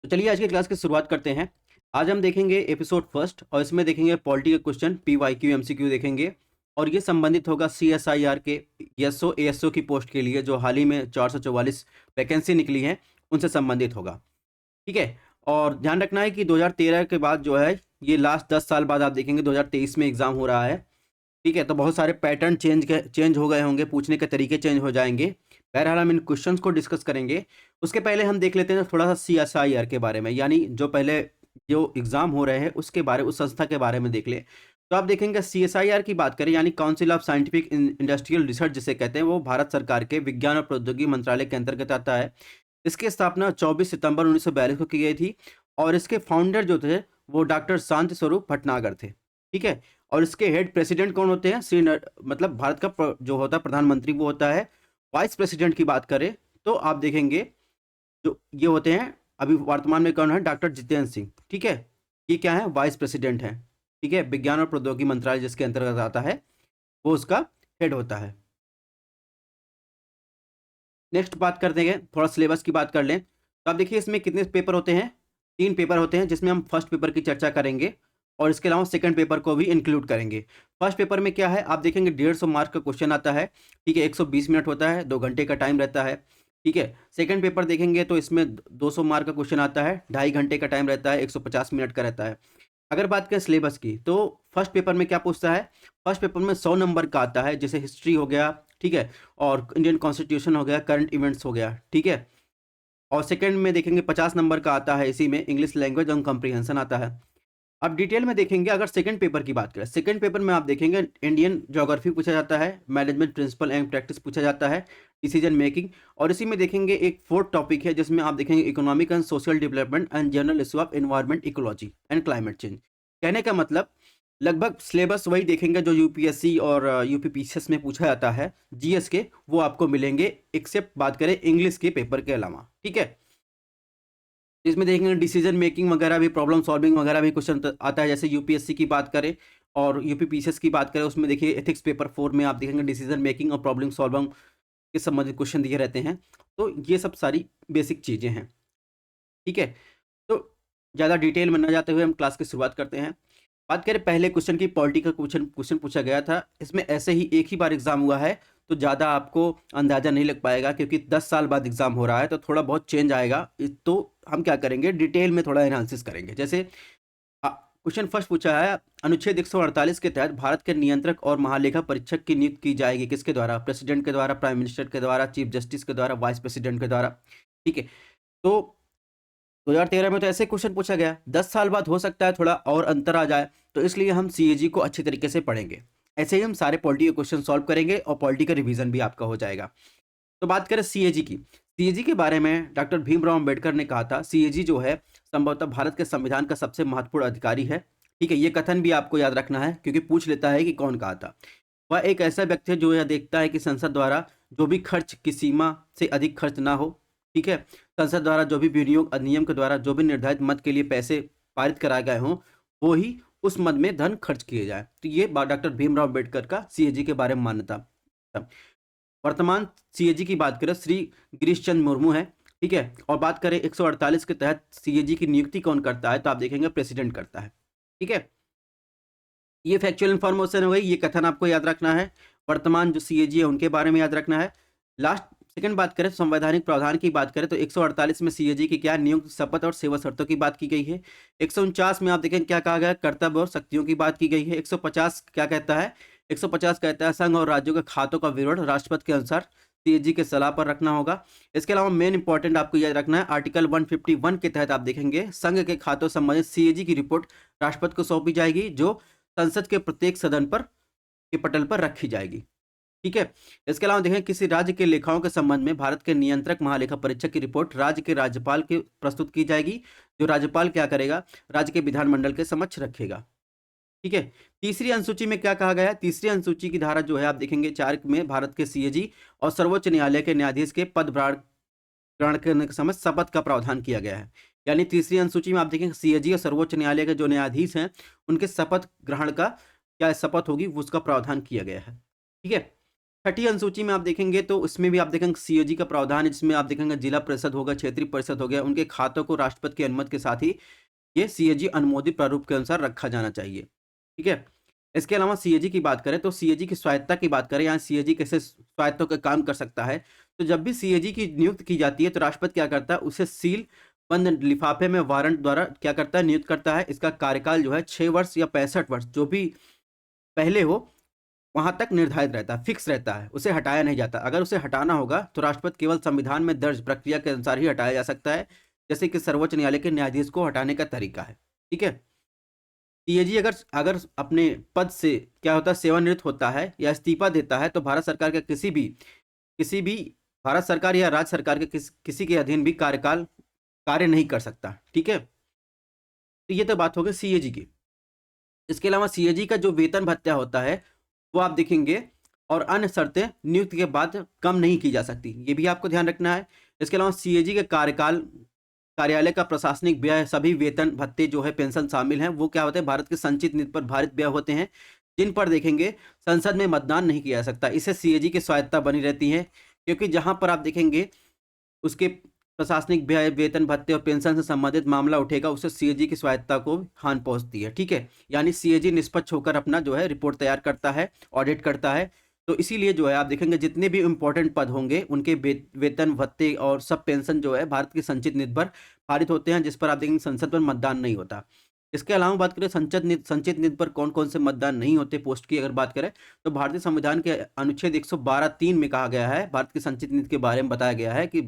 तो चलिए आज की क्लास की शुरुआत करते हैं। आज हम देखेंगे एपिसोड फर्स्ट और इसमें देखेंगे पॉलिटी के क्वेश्चन PYQ MCQ देखेंगे और ये संबंधित होगा CSIR के एसओ ASO की पोस्ट के लिए जो हाल ही में 444 वैकेंसी निकली है उनसे संबंधित होगा। ठीक है। और ध्यान रखना है कि 2013 के बाद जो है ये लास्ट 10 साल बाद आप देखेंगे 2023 में एग्जाम हो रहा है। ठीक है, तो बहुत सारे पैटर्न चेंज हो गए होंगे, पूछने के तरीके चेंज हो जाएंगे। बहरहाल हम इन क्वेश्चंस को डिस्कस करेंगे। उसके पहले हम देख लेते हैं थोड़ा सा CSIR के बारे में, यानी जो पहले जो एग्जाम हो रहे हैं उसके बारे उस संस्था के बारे में देख ले। तो आप देखेंगे CSIR की बात करें यानी council of scientific industrial research जिसे कहते हैं, वो भारत सरकार के विज्ञान और प्रौद्योगिकी मंत्रालय के अंतर्गत आता है। इसकी स्थापना 24 सितंबर 1942 को की गई थी और इसके फाउंडर जो थे वो डॉक्टर शांति स्वरूप भटनागर थे। ठीक है। और इसके हेड प्रेसिडेंट कौन होते हैं? मतलब भारत का जो होता है प्रधानमंत्री वो होता है। वाइस प्रेसिडेंट की बात करें तो आप देखेंगे जो ये होते हैं अभी वर्तमान में कौन है? डॉक्टर जितेंद्र सिंह। ठीक है, ये क्या है? वाइस प्रेसिडेंट है। ठीक है, विज्ञान और प्रौद्योगिकी मंत्रालय जिसके अंतर्गत आता है वो उसका हेड होता है। नेक्स्ट बात करते हैं, थोड़ा सिलेबस की बात कर लें तो आप देखिए इसमें कितने पेपर होते हैं? 3 पेपर होते हैं जिसमें हम फर्स्ट पेपर की चर्चा करेंगे और इसके अलावा सेकंड पेपर को भी इंक्लूड करेंगे। फर्स्ट पेपर में क्या है आप देखेंगे 150 मार्क का क्वेश्चन आता है। ठीक है, 120 मिनट होता है, 2 घंटे का टाइम रहता है। ठीक है, सेकंड पेपर देखेंगे तो इसमें 200 मार्क का क्वेश्चन आता है, 2.5 घंटे का टाइम रहता है, 150 मिनट का रहता है। अगर बात करें सिलेबस की तो फर्स्ट पेपर में क्या पूछता है? फर्स्ट पेपर में 100 नंबर का आता है, जैसे हिस्ट्री हो गया, ठीक है, और इंडियन कॉन्स्टिट्यूशन हो गया, करंट इवेंट्स हो गया। ठीक है, और सेकंड में देखेंगे 50 नंबर का आता है, इसी में इंग्लिश लैंग्वेज और कॉम्प्रिहेंशन आता है। अब डिटेल में देखेंगे अगर सेकंड पेपर की बात करें, सेकंड पेपर में आप देखेंगे इंडियन ज्योग्राफी पूछा जाता है, मैनेजमेंट प्रिंसिपल एंड प्रैक्टिस पूछा जाता है, डिसीजन मेकिंग, और इसी में देखेंगे एक फोर्थ टॉपिक है जिसमें आप देखेंगे economic and social development and general issue of environment ecology and climate change. कहने का मतलब लगभग सिलेबस वही देखेंगे जो यूपीएससी और यूपीपीसीएस में पूछा जाता है जीएस के, वो आपको मिलेंगे एक्सेप्ट बात करें इंग्लिश के पेपर के अलावा। ठीक है, इसमें देखेंगे डिसीजन मेकिंग वगैरह भी, प्रॉब्लम सॉल्विंग वगैरह भी क्वेश्चन आता है, जैसे यूपीएससी की बात करें और यूपीपीसीएस की बात करें उसमें देखिए एथिक्स पेपर 4 में आप देखेंगे डिसीजन मेकिंग और प्रॉब्लम सॉल्विंग के संबंधित क्वेश्चन दिए रहते हैं। तो ये सब सारी बेसिक चीज़ें हैं। ठीक है, तो ज़्यादा डिटेल में न जाते हुए हम क्लास की शुरुआत करते हैं। बात करें पहले क्वेश्चन की, पॉलिटी का क्वेश्चन पूछा गया था। इसमें ऐसे ही एक ही बार एग्जाम हुआ है तो ज़्यादा आपको अंदाज़ा नहीं लग पाएगा क्योंकि 10 साल बाद एग्जाम हो रहा है तो थोड़ा बहुत चेंज आएगा। तो हम क्या करेंगे, डिटेल में थोड़ा एनालिसिस करेंगे। जैसे क्वेश्चन फर्स्ट पूछा है, अनुच्छेद 148 के तहत भारत के नियंत्रक और महालेखा परीक्षक की नियुक्ति की जाएगी किसके द्वारा? प्रेसिडेंट के द्वारा, प्राइम मिनिस्टर के द्वारा, चीफ जस्टिस के द्वारा, वाइस प्रेसिडेंट के द्वारा। ठीक है, तो 2013 में तो ऐसे क्वेश्चन पूछा गया, 10 साल बाद हो सकता है थोड़ा और अंतर आ जाए, तो इसलिए हम सीएजी को अच्छे तरीके से पढ़ेंगे। ऐसे ही हम सारे पॉलिटी के क्वेश्चन सॉल्व करेंगे और पॉलिटी का रिवीजन भी आपका हो जाएगा। तो बात करें सीएजी की, सीएजी के बारे में डॉक्टर भीमराव अंबेडकर ने कहा था सीएजी जो है संभवतः भारत के संविधान का सबसे महत्वपूर्ण अधिकारी है। ठीक है, ये कथन भी आपको याद रखना है क्योंकि पूछ लेता है कि कौन कहा था। वह एक ऐसा व्यक्ति है जो यह देखता है कि संसद द्वारा जो भी खर्च की सीमा से अधिक खर्च ना हो। ठीक है, संसद द्वारा जो भी विनियोग अधिनियम के द्वारा जो भी निर्धारित मद के लिए पैसे पारित कराए गए हों वो ही उस मद में धन खर्च किए जाए। तो ये बात डॉक्टर भीमराव अम्बेडकर का सीएजी के बारे में मान्यता था। वर्तमान सीएजी की बात करें श्री गिरीश चंद्र मुर्मू है। ठीक है, और बात करें 148 के तहत सीएजी की नियुक्ति कौन करता है तो आप देखेंगे प्रेसिडेंट करता है। ठीक है, ये फैक्चुअल इन्फॉर्मेशन हो गई, ये कथन आपको याद रखना है। वर्तमान जो सीएजी है उनके बारे में याद रखना है। लास्ट सेकंड बात करें संवैधानिक प्रावधान की बात करें तो 148 में सीएजी की क्या नियुक्त शपथ और सेवा शर्तों की बात की गई है। 149 में आप देखें क्या कहा गया, कर्तव्य और शक्तियों की बात की गई है। 150 क्या कहता है, 150 कहता है संघ और राज्यों के खातों का विवरण राष्ट्रपति के अनुसार सीएजी के सलाह पर रखना होगा। इसके अलावा मेन इंपॉर्टेंट आपको याद रखना है, आर्टिकल 151 के तहत आप देखेंगे संघ के खातों संबंधित सीएजी की रिपोर्ट राष्ट्रपति को सौंपी जाएगी जो संसद के प्रत्येक सदन पर के पटल पर रखी जाएगी। ठीक है, इसके अलावा देखें किसी राज्य के लेखाओं के संबंध में भारत के नियंत्रक महालेखा परीक्षक की रिपोर्ट राज्य के राज्यपाल के प्रस्तुत की जाएगी, जो राज्यपाल क्या करेगा, राज्य के विधानमंडल के समक्ष रखेगा। ठीक है, तीसरी अनुसूची में क्या कहा गया है, तीसरी अनुसूची की धारा जो है आप देखेंगे 4 में भारत के सीएजी और सर्वोच्च न्यायालय के न्यायाधीश के पदभार ग्रहण करने के समय शपथ का प्रावधान किया गया है। यानी तीसरी अनुसूची में आप देखेंगे सीएजी और सर्वोच्च न्यायालय के जो न्यायाधीश हैं उनके शपथ ग्रहण का क्या शपथ होगी उसका प्रावधान किया गया है। ठीक है, छठी अनुसूची में आप देखेंगे तो उसमें भी आप देखेंगे सीओजी का प्रावधान है, जिसमें आप देखेंगे जिला परिषद होगा, क्षेत्रीय परिषद हो गया, उनके खातों को राष्ट्रपति की अनुमति के साथ ही ये सीएजी अनुमोदित प्रारूप के अनुसार रखा जाना चाहिए। ठीक है। इसके अलावा सीएजी की बात करें तो सीएजी की स्वायत्तता की बात करें, यहाँ सीएजी कैसे स्वायत्त होकर काम कर सकता है। तो जब भी सीएजी की नियुक्त की जाती है तो राष्ट्रपति क्या करता है, उसे सील बंद लिफाफे में वारंट द्वारा क्या करता है, नियुक्त करता है। इसका कार्यकाल जो है 6 वर्ष या 65 वर्ष जो भी पहले हो वहां तक निर्धारित रहता है, फिक्स रहता है, उसे हटाया नहीं जाता। अगर उसे हटाना होगा तो राष्ट्रपति केवल संविधान में दर्ज प्रक्रिया के अनुसार ही हटाया जा सकता है, जैसे कि सर्वोच्च न्यायालय के न्यायाधीश को हटाने का तरीका है। ठीक है। सीएजी अगर अगर अपने पद से क्या होता है, सेवानिवृत्त होता है या इस्तीफा देता है तो भारत सरकार के किसी भी भारत सरकार या राज्य सरकार के किसी के अधीन भी कार्य नहीं कर सकता। ठीक है। तो ये तो बात हो गई सीएजी की। इसके अलावा सीएजी का जो वेतन भत्ता होता है वो आप देखेंगे और अन्य शर्तें नियुक्ति के बाद कम नहीं की जा सकती, ये भी आपको ध्यान रखना है। इसके अलावा सीएजी के कार्यालय का प्रशासनिक व्यय, सभी वेतन भत्ते जो है पेंशन शामिल हैं, वो क्या होते हैं, भारत के संचित निधि पर भारित व्यय होते हैं, जिन पर देखेंगे संसद में मतदान नहीं किया जा सकता। इससे सीएजी की स्वायत्तता बनी रहती है, क्योंकि जहां पर आप देखेंगे उसके प्रशासनिक व्यय, वेतन भत्ते और पेंशन से संबंधित मामला उठेगा, उससे सीएजी की स्वायत्तता को हानि पहुंचती है। ठीक है। यानी सीएजी निष्पक्ष होकर अपना जो है रिपोर्ट तैयार करता है, ऑडिट करता है। तो इसीलिए जो है आप देखेंगे जितने भी इंपॉर्टेंट पद होंगे उनके वेतन भत्ते और सब पेंशन जो है भारत की संचित निधि पर पारित होते हैं, जिस पर आप देखेंगे संसद पर मतदान नहीं होता। इसके अलावा बात करें संचित निधि पर कौन कौन से मतदान नहीं होते पोस्ट की अगर बात करें तो भारतीय संविधान के अनुच्छेद 112(3) में कहा गया है, भारत की संचित निधि के बारे में बताया गया है कि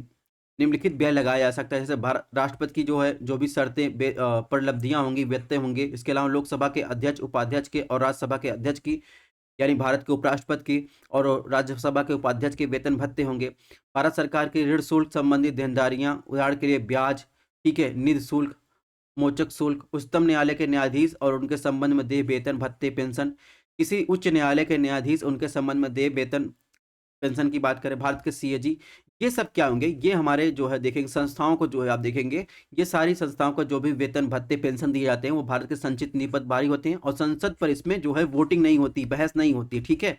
निम्नलिखित व्यय लगाया जा सकता है, जैसे राष्ट्रपति की जो है जो भी शर्तें प्रलब्धियां होंगी, व्यत्यय होंगे। इसके अलावा लोकसभा के अध्यक्ष, उपाध्यक्ष के और राज्यसभा के अध्यक्ष की, यानी भारत के उपराष्ट्रपति की और राज्यसभा के उपाध्यक्ष के वेतन भत्ते होंगे। भारत सरकार के ऋण शुल्क संबंधी देनदारियां, उदाहरण के लिए ब्याज, ठीक है, निधि शुल्क, मोचक शुल्क, उच्चतम न्यायालय के न्यायाधीश और उनके संबंध में देय वेतन भत्ते पेंशन, किसी उच्च न्यायालय के न्यायाधीश उनके संबंध में देय वेतन पेंशन की बात करें, भारत के सीएजी, ये सब क्या होंगे, ये हमारे जो है देखेंगे संस्थाओं को जो है आप देखेंगे ये सारी संस्थाओं को जो भी वेतन भत्ते पेंशन दिए जाते हैं वो भारत के संचित निधि पर भारी होते हैं और संसद पर इसमें जो है वोटिंग नहीं होती, बहस नहीं होती। ठीक है।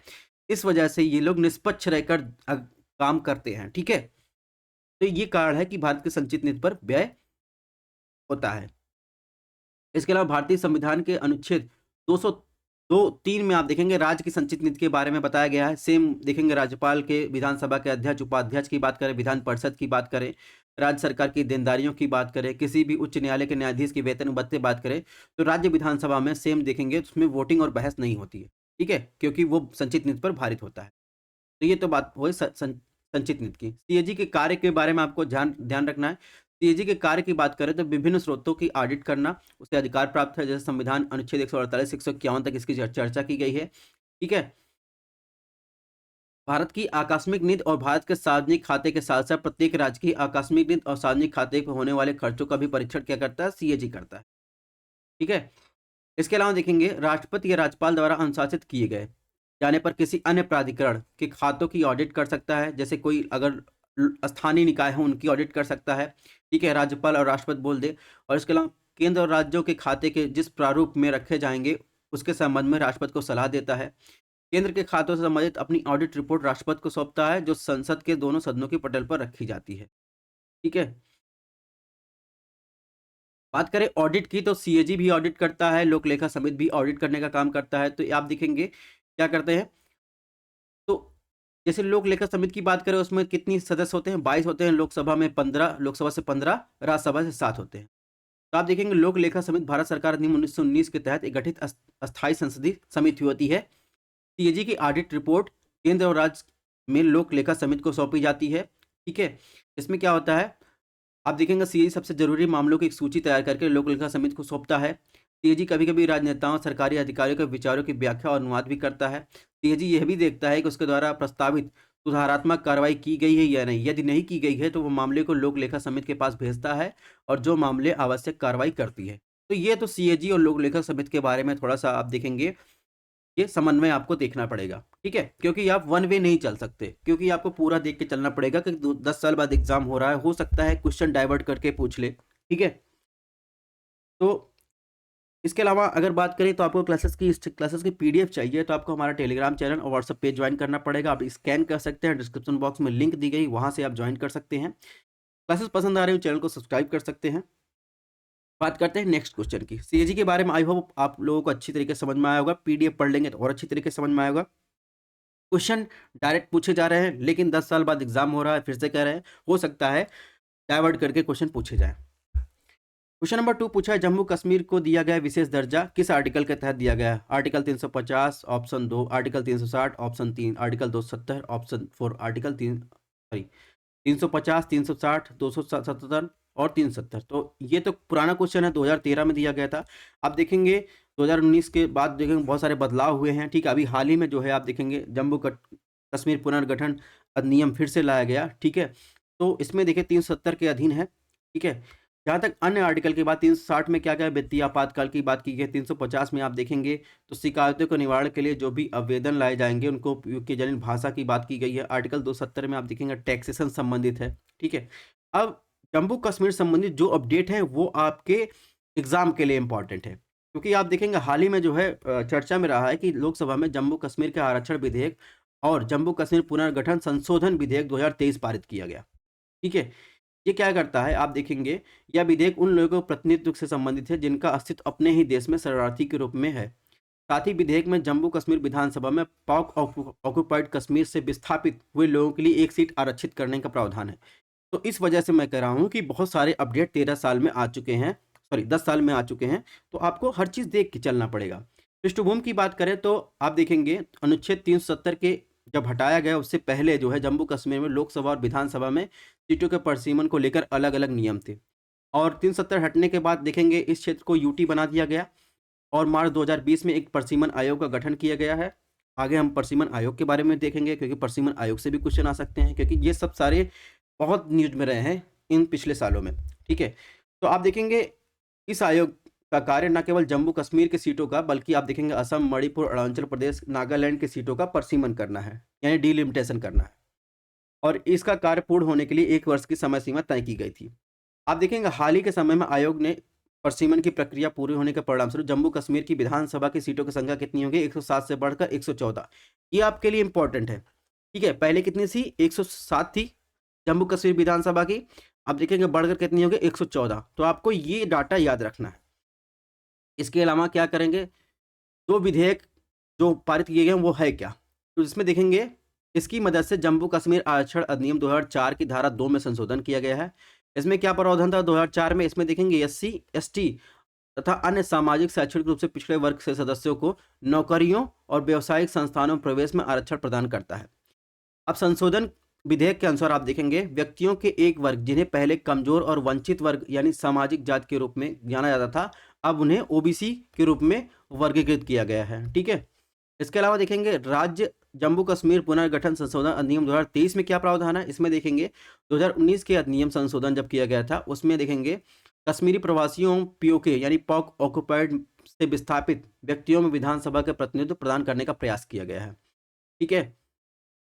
इस वजह से ये लोग निष्पक्ष रहकर काम करते हैं। ठीक है। तो ये कारण है कि भारत के संचित निधि पर व्यय होता है। इसके अलावा भारतीय संविधान के अनुच्छेद 202(3) में आप देखेंगे राज्य की संचित निधि के बारे में बताया गया है। सेम देखेंगे राज्यपाल के, विधानसभा के अध्यक्ष, उपाध्यक्ष की बात करें, विधान परिषद की बात करें, राज्य सरकार की देनदारियों की बात करें, किसी भी उच्च न्यायालय के न्यायाधीश की वेतन भत्ते बात करें तो राज्य विधानसभा में सेम देखेंगे उसमें वोटिंग और बहस नहीं होती है। ठीक है। क्योंकि वो संचित निधि पर भारित होता है। तो ये तो बात हुई संचित निधि की। सीएजी के कार्य के बारे में आपको ध्यान रखना है। सीएजी के कार्य की बात करें तो विभिन्न स्रोतों की ऑडिट करना उसे अधिकार प्राप्त है, जैसे संविधान अनुच्छेद 148 151 तक इसकी चर्चा की गई है। ठीक है। भारत की आकस्मिक निधि और भारत के सार्वजनिक खाते के साथ साथ प्रत्येक राज्य की आकस्मिक निधि और सार्वजनिक खाते पर होने वाले खर्चों का भी परीक्षण क्या करता है, सीएजी करता है। ठीक है। इसके अलावा देखेंगे राष्ट्रपति या राज्यपाल द्वारा अनुशासित किए गए जाने पर किसी अन्य प्राधिकरण के खातों की ऑडिट कर सकता है, जैसे कोई अगर स्थानीय निकाय है उनकी ऑडिट कर सकता है। ठीक है। राज्यपाल और राष्ट्रपति बोल दे। और इसके अलावा केंद्र और राज्यों के खाते के जिस प्रारूप में रखे जाएंगे उसके संबंध में राष्ट्रपति को सलाह देता है। केंद्र के खातों से संबंधित अपनी ऑडिट रिपोर्ट राष्ट्रपति को सौंपता है, जो संसद के दोनों सदनों की पटल पर रखी जाती है। ठीक है। बात करें ऑडिट की तो सीएजी भी ऑडिट करता है, लोक लेखा समिति भी ऑडिट करने का काम करता है। तो आप देखेंगे क्या करते हैं, तो जैसे लोक लेखा समिति की बात करें उसमें कितनी सदस्य होते हैं, 22 होते हैं। लोकसभा में 15, लोकसभा से 15, राज्यसभा से 7 होते हैं। तो आप देखेंगे लोक लेखा समिति भारत सरकार अधिनियम 1919 के तहत एक गठित अस्थायी संसदीय समिति होती है। सीएजी की ऑडिट रिपोर्ट केंद्र और राज्य में लोक लेखा समिति को सौंपी जाती है। ठीक है। इसमें क्या होता है, आप देखेंगे सीएजी सबसे जरूरी मामलों की एक सूची तैयार करके लोक लेखा समिति को सौंपता है। सीएजी कभी कभी राजनेताओं, सरकारी अधिकारियों के विचारों की व्याख्या और अनुवाद भी करता है। सीएजी यह भी देखता है कि उसके द्वारा प्रस्तावित सुधारात्मक कार्रवाई की गई है या नहीं। यदि नहीं की गई है तो वो मामले को लोक लेखा समिति के पास भेजता है और जो मामले आवश्यक कार्रवाई करती है। तो ये तो सीएजी और लोक लेखा समिति के बारे में थोड़ा सा आप देखेंगे, ये समन्वय आपको देखना पड़ेगा। ठीक है। क्योंकि आप वन वे नहीं चल सकते, क्योंकि आपको पूरा देख के चलना पड़ेगा कि 10 साल बाद एग्जाम हो रहा है, हो सकता है क्वेश्चन डाइवर्ट करके पूछ ले। ठीक है। तो इसके अलावा अगर बात करें तो आपको क्लासेस की पीडीएफ चाहिए तो आपको हमारा टेलीग्राम चैनल और व्हाट्सएप पेज ज्वाइन करना पड़ेगा। आप स्कैन कर सकते हैं, डिस्क्रिप्शन बॉक्स में लिंक दी गई, वहाँ से आप ज्वाइन कर सकते हैं। क्लासेस पसंद आ रही हो चैनल को सब्सक्राइब कर सकते हैं। बात करते हैं नेक्स्ट क्वेश्चन की। सीएजी के बारे में आई होप आप लोगों को अच्छी तरीके से समझ में आया होगा, पीडीएफ पढ़ लेंगे तो और अच्छी तरीके से समझ में आएगा। क्वेश्चन डायरेक्ट पूछे जा रहे हैं, लेकिन 10 साल बाद एग्जाम हो रहा है, फिर से कह रहे हैं हो सकता है डाइवर्ट करके क्वेश्चन पूछे जाए। क्वेश्चन नंबर 2 पूछा है, जम्मू कश्मीर को दिया गया विशेष दर्जा किस आर्टिकल के तहत दिया गया है? Article 350 option 2, article 360 option 3, article 270 option 4, article 350, 360, 277 और 370। तो ये तो पुराना क्वेश्चन है, 2013 में दिया गया था। आप देखेंगे 2019 के बाद देखेंगे बहुत सारे बदलाव हुए हैं। ठीक है, अभी हाल ही में जो है आप देखेंगे जम्मू कश्मीर पुनर्गठन अधिनियम फिर से लाया गया। ठीक है, तो इसमें देखिए 370 के अधीन है। ठीक है, जहाँ तक अन्य आर्टिकल की बात 360 में क्या क्या वित्तीय आपातकाल की बात की गई, 350 में आप देखेंगे तो शिकायतों के निवारण के लिए जो भी आवेदन लाए जाएंगे उनको उपयोग की जाने भाषा की बात की गई है। आर्टिकल 270 में आप देखेंगे टैक्सेशन संबंधित है। ठीक है, अब जम्मू कश्मीर संबंधित जो अपडेट है वो आपके एग्जाम के लिए इंपॉर्टेंट है, क्योंकि आप देखेंगे हाल ही में जो है चर्चा में रहा है कि लोकसभा में जम्मू कश्मीर के आरक्षण विधेयक और जम्मू कश्मीर पुनर्गठन संशोधन विधेयक 2023 पारित किया गया। ठीक है, ये क्या करता है आप देखेंगे, यह विधेयक उन लोगों के प्रतिनिधित्व से संबंधित है जिनका अस्तित्व अपने ही देश में शरणार्थी के रूप में है। साथ ही विधेयक में जम्मू कश्मीर विधानसभा में पाक ऑक्युपाइड कश्मीर से विस्थापित हुए लोगों के लिए एक सीट आरक्षित करने का प्रावधान है। तो इस वजह से मैं कह रहा हूँ कि बहुत सारे अपडेट 13 साल में आ चुके हैं, सॉरी 10 साल में आ चुके हैं, तो आपको हर चीज़ देख के चलना पड़ेगा। पृष्ठभूमि की बात करें तो आप देखेंगे अनुच्छेद 370 के जब हटाया गया उससे पहले जो है जम्मू कश्मीर में लोकसभा और विधानसभा में सीटों के परिसीमन को लेकर अलग अलग नियम थे, और 370 हटने के बाद देखेंगे इस क्षेत्र को यूटी बना दिया गया और मार्च 2020 में एक परिसीमन आयोग का गठन किया गया है। आगे हम परिसीमन आयोग के बारे में देखेंगे, क्योंकि परिसीमन आयोग से भी क्वेश्चन आ सकते हैं, क्योंकि ये सब सारे बहुत न्यूज में रहे हैं इन पिछले सालों में। ठीक है, तो आप देखेंगे इस आयोग का कार्य न केवल जम्मू कश्मीर की सीटों का, बल्कि आप देखेंगे असम, मणिपुर, अरुणाचल प्रदेश, नागालैंड की सीटों का परिसीमन करना है, यानी डिलिमिटेशन करना है, और इसका कार्य पूर्ण होने के लिए 1 वर्ष की समय सीमा तय की गई थी। आप देखेंगे हाल ही के समय में आयोग ने परिसीमन की प्रक्रिया पूरी होने के परिणामस्वरूप जम्मू कश्मीर की विधानसभा की सीटों की संख्या कितनी होगी, 107 से बढ़कर 114। ये आपके लिए इंपॉर्टेंट है। ठीक है, पहले कितनी थी, 107 थी जम्मू कश्मीर विधानसभा की, आप देखेंगे बढ़कर कितनी होगी, 114। तो आपको ये डाटा याद रखना है। इसके अलावा क्या करेंगे, 2 विधेयक जो पारित किए गए हैं वो है क्या, तो इसमें देखेंगे इसकी मदद से जम्मू कश्मीर आरक्षण अधिनियम 2004 की धारा 2 में संशोधन किया गया है। इसमें क्या प्रावधान था 2004 में, इसमें देखेंगे एससी, एसटी तथा अन्य सामाजिक शैक्षणिक रूप से पिछड़े वर्ग से सदस्यों को नौकरियों और व्यावसायिक संस्थानों में प्रवेश में आरक्षण प्रदान करता है। अब संशोधन विधेयक के अनुसार आप देखेंगे व्यक्तियों के एक वर्ग जिन्हें पहले कमजोर और वंचित वर्ग यानी सामाजिक जाति के रूप में जाना जाता था, अब उन्हें ओबीसी के रूप में वर्गीकृत किया गया है। ठीक है, इसके अलावा देखेंगे राज्य जम्मू कश्मीर पुनर्गठन संशोधन अधिनियम 2023 में क्या प्रावधान है, इसमें देखेंगे 2019 के अधिनियम संशोधन जब किया गया था उसमें देखेंगे कश्मीरी प्रवासियों पीओके यानी पाक ऑक्युपाइड से विस्थापित व्यक्तियों में विधानसभा के प्रतिनिधित्व प्रदान करने का प्रयास किया गया है। ठीक है,